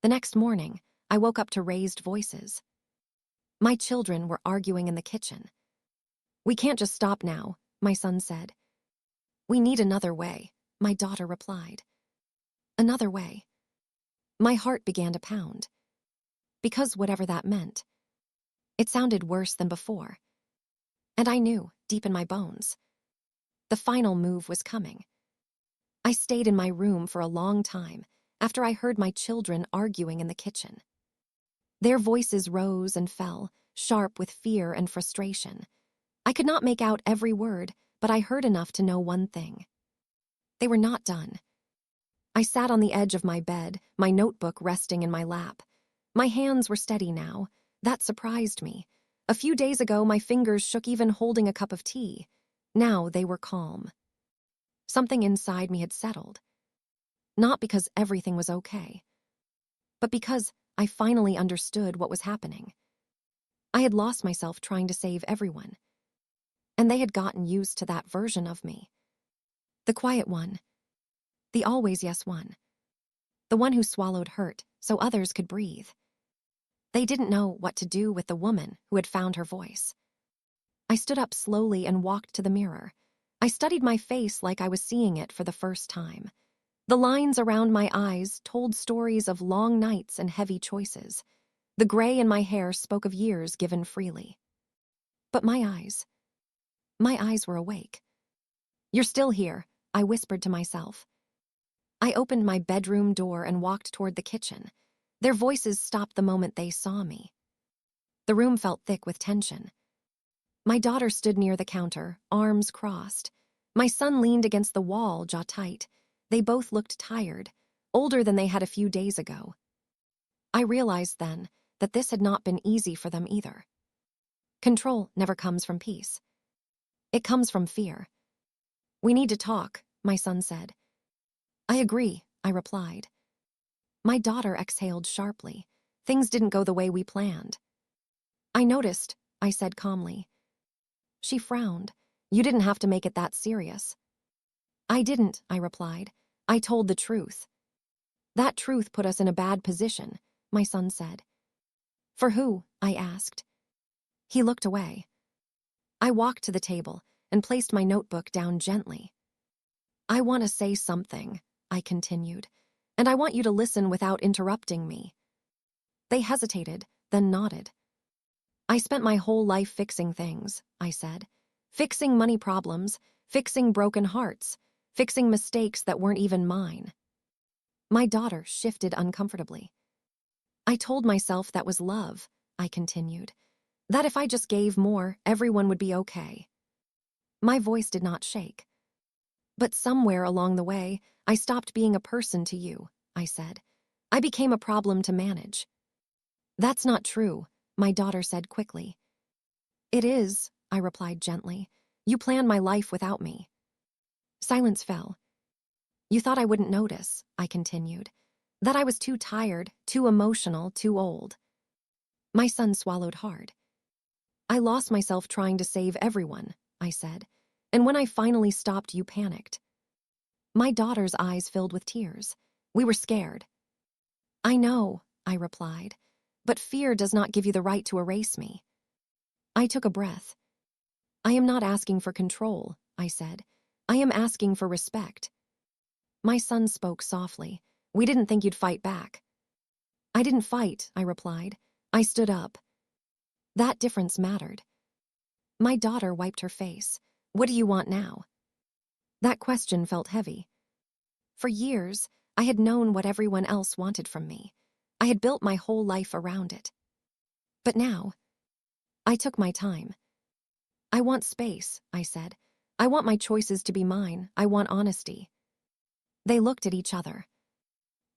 The next morning, I woke up to raised voices. My children were arguing in the kitchen. We can't just stop now, my son said. We need another way, my daughter replied. Another way. My heart began to pound. Because whatever that meant, it sounded worse than before. And I knew, deep in my bones, the final move was coming. I stayed in my room for a long time after I heard my children arguing in the kitchen. Their voices rose and fell, sharp with fear and frustration. I could not make out every word, but I heard enough to know one thing. They were not done. I sat on the edge of my bed, my notebook resting in my lap. My hands were steady now. That surprised me. A few days ago, my fingers shook even holding a cup of tea. Now they were calm. Something inside me had settled. Not because everything was okay, but because I finally understood what was happening. I had lost myself trying to save everyone, and they had gotten used to that version of me. The quiet one. The always yes one. The one who swallowed hurt so others could breathe. They didn't know what to do with the woman who had found her voice. I stood up slowly and walked to the mirror. I studied my face like I was seeing it for the first time. The lines around my eyes told stories of long nights and heavy choices. The gray in my hair spoke of years given freely. But my eyes were awake. You're still here, I whispered to myself. I opened my bedroom door and walked toward the kitchen. Their voices stopped the moment they saw me. The room felt thick with tension. My daughter stood near the counter, arms crossed. My son leaned against the wall, jaw tight. They both looked tired, older than they had a few days ago. I realized then that this had not been easy for them either. Control never comes from peace. It comes from fear. We need to talk, my son said. I agree, I replied. My daughter exhaled sharply. Things didn't go the way we planned. I noticed, I said calmly. She frowned. You didn't have to make it that serious. I didn't, I replied. I told the truth. That truth put us in a bad position, my son said. For who? I asked. He looked away. I walked to the table and placed my notebook down gently. I want to say something, I continued, and I want you to listen without interrupting me. They hesitated, then nodded. I spent my whole life fixing things, I said. Fixing money problems, fixing broken hearts, fixing mistakes that weren't even mine. My daughter shifted uncomfortably. I told myself that was love, I continued. That if I just gave more, everyone would be okay. My voice did not shake. But somewhere along the way, I stopped being a person to you, I said. I became a problem to manage. That's not true, my daughter said quickly. It is, I replied gently. You planned my life without me. Silence fell. You thought I wouldn't notice, I continued. That I was too tired, too emotional, too old. My son swallowed hard. I lost myself trying to save everyone, I said. And when I finally stopped, you panicked. My daughter's eyes filled with tears. We were scared. I know, I replied, but fear does not give you the right to erase me. I took a breath. I am not asking for control, I said. I am asking for respect. My son spoke softly. We didn't think you'd fight back. I didn't fight, I replied. I stood up. That difference mattered. My daughter wiped her face. What do you want now? That question felt heavy. For years, I had known what everyone else wanted from me. I had built my whole life around it. But now, I took my time. I want space, I said. I want my choices to be mine. I want honesty. They looked at each other.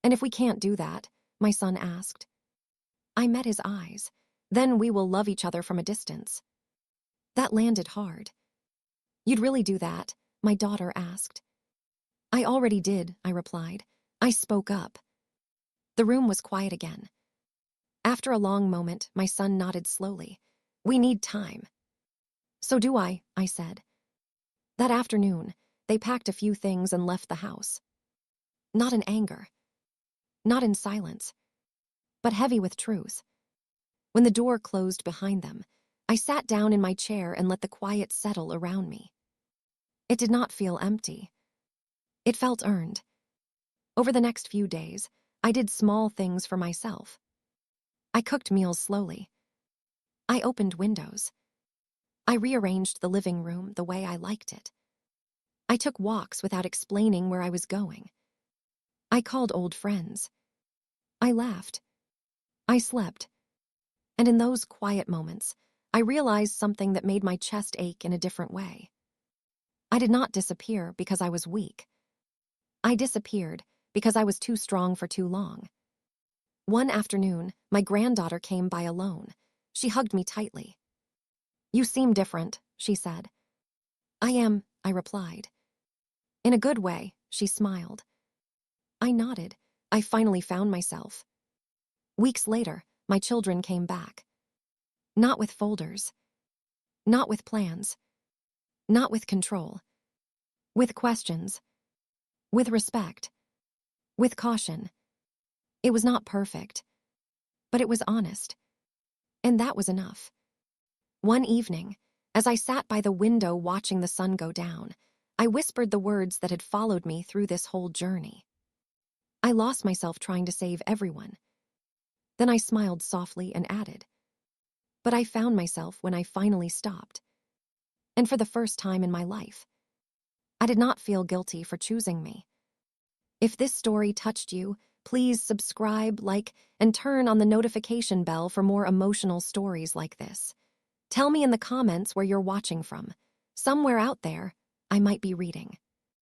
And if we can't do that, my son asked. I met his eyes. Then we will love each other from a distance. That landed hard. You'd really do that? My daughter asked. I already did, I replied. I spoke up. The room was quiet again. After a long moment, my son nodded slowly. We need time. So do I said. That afternoon, they packed a few things and left the house. Not in anger. Not in silence. But heavy with truth. When the door closed behind them, I sat down in my chair and let the quiet settle around me. It did not feel empty. It felt earned. Over the next few days, I did small things for myself. I cooked meals slowly. I opened windows. I rearranged the living room the way I liked it. I took walks without explaining where I was going. I called old friends. I laughed. I slept. And in those quiet moments, I realized something that made my chest ache in a different way. I did not disappear because I was weak. I disappeared because I was too strong for too long. One afternoon, my granddaughter came by alone. She hugged me tightly. You seem different, she said. I am, I replied. In a good way, she smiled. I nodded. I finally found myself. Weeks later, my children came back. Not with folders. Not with plans. Not with control. With questions. With respect. With caution. It was not perfect, but it was honest. And that was enough. One evening, as I sat by the window watching the sun go down, I whispered the words that had followed me through this whole journey. I lost myself trying to save everyone. Then I smiled softly and added, but I found myself when I finally stopped. And for the first time in my life, I did not feel guilty for choosing me. If this story touched you, please subscribe, like, and turn on the notification bell for more emotional stories like this. Tell me in the comments where you're watching from. Somewhere out there, I might be reading.